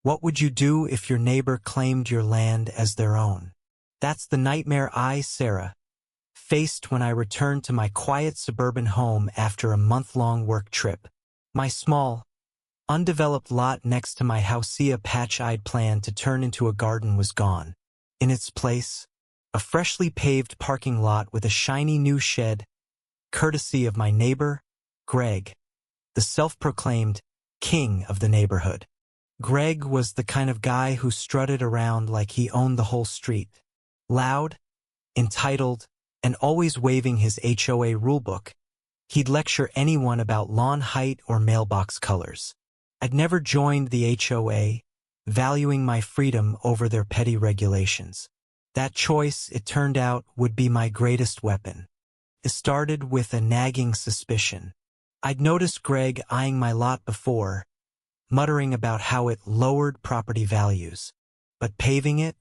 What would you do if your neighbor claimed your land as their own? That's the nightmare Sarah, faced when I returned to my quiet suburban home after a month-long work trip. My small, undeveloped lot next to my HOA patch I'd planned to turn into a garden was gone. In its place, a freshly paved parking lot with a shiny new shed, courtesy of my neighbor, Greg, the self-proclaimed king of the neighborhood. Greg was the kind of guy who strutted around like he owned the whole street. Loud, entitled, and always waving his HOA rulebook. He'd lecture anyone about lawn height or mailbox colors. I'd never joined the HOA, valuing my freedom over their petty regulations. That choice, it turned out, would be my greatest weapon. It started with a nagging suspicion. I'd noticed Greg eyeing my lot before, muttering about how it lowered property values. But paving it,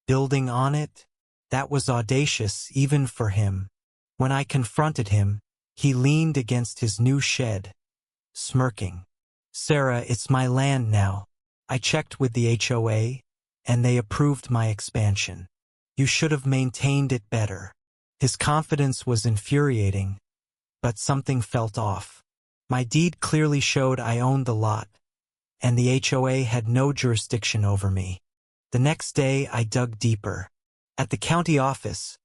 building on it, that was audacious even for him. When I confronted him, he leaned against his new shed, smirking. "Sarah, it's my land now. I checked with the HOA, and they approved my expansion. You should have maintained it better." His confidence was infuriating, but something felt off. My deed clearly showed I owned the lot, and the HOA had no jurisdiction over me. The next day, I dug deeper. At the county office,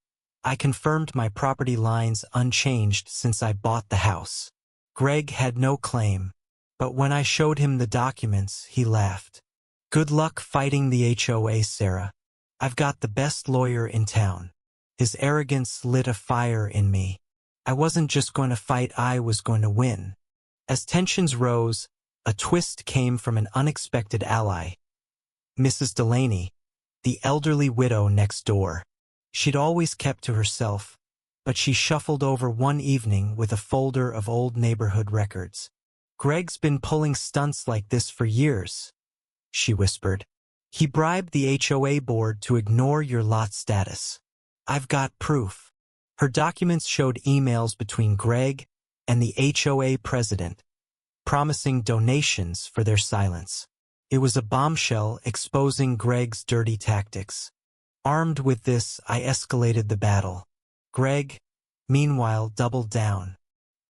I confirmed my property lines unchanged since I bought the house. Greg had no claim, but when I showed him the documents, he laughed. "Good luck fighting the HOA, Sarah. I've got the best lawyer in town." His arrogance lit a fire in me. I wasn't just going to fight, I was going to win. As tensions rose, a twist came from an unexpected ally. Mrs. Delaney, the elderly widow next door. She'd always kept to herself, but she shuffled over one evening with a folder of old neighborhood records. "Greg's been pulling stunts like this for years," she whispered. "He bribed the HOA board to ignore your lot status. I've got proof." Her documents showed emails between Greg and the HOA president, promising donations for their silence. It was a bombshell exposing Greg's dirty tactics. Armed with this, I escalated the battle. Greg, meanwhile, doubled down.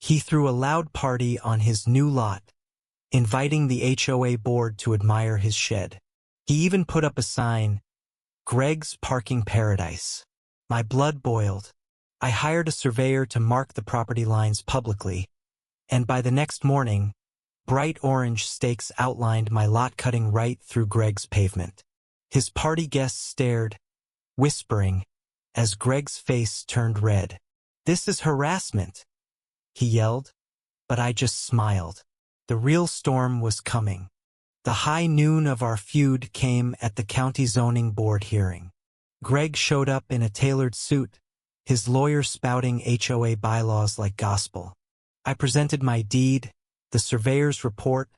He threw a loud party on his new lot, inviting the HOA board to admire his shed. He even put up a sign, "Greg's Parking Paradise." My blood boiled. I hired a surveyor to mark the property lines publicly, and by the next morning, bright orange stakes outlined my lot cutting right through Greg's pavement. His party guests stared, whispering, as Greg's face turned red. "This is harassment," he yelled, but I just smiled. The real storm was coming. The high noon of our feud came at the county zoning board hearing. Greg showed up in a tailored suit, his lawyer spouting HOA bylaws like gospel. I presented my deed, the surveyor's report,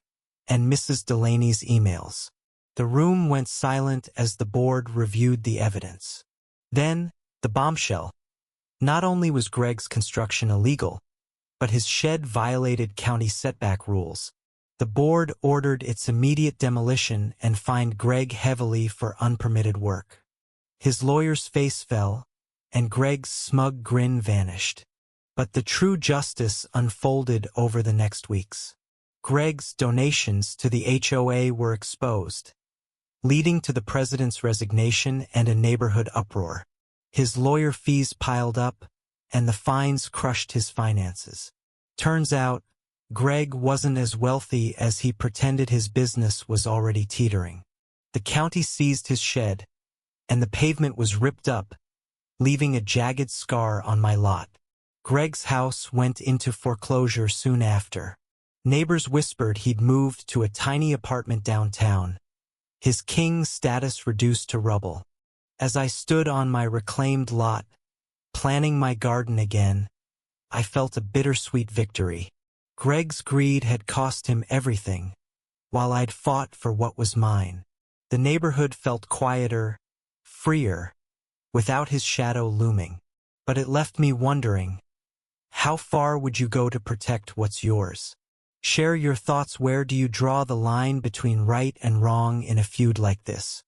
and Mrs. Delaney's emails. The room went silent as the board reviewed the evidence. Then, the bombshell. Not only was Greg's construction illegal, but his shed violated county setback rules. The board ordered its immediate demolition and fined Greg heavily for unpermitted work. His lawyer's face fell, and Greg's smug grin vanished. But the true justice unfolded over the next weeks. Greg's donations to the HOA were exposed, leading to the president's resignation and a neighborhood uproar. His lawyer fees piled up, and the fines crushed his finances. Turns out, Greg wasn't as wealthy as he pretended. His business was already teetering. The county seized his shed, and the pavement was ripped up, leaving a jagged scar on my lot. Greg's house went into foreclosure soon after. Neighbors whispered he'd moved to a tiny apartment downtown, his king status reduced to rubble. As I stood on my reclaimed lot, planning my garden again, I felt a bittersweet victory. Greg's greed had cost him everything, while I'd fought for what was mine. The neighborhood felt quieter, freer, without his shadow looming. But it left me wondering, how far would you go to protect what's yours? Share your thoughts. Where do you draw the line between right and wrong in a feud like this?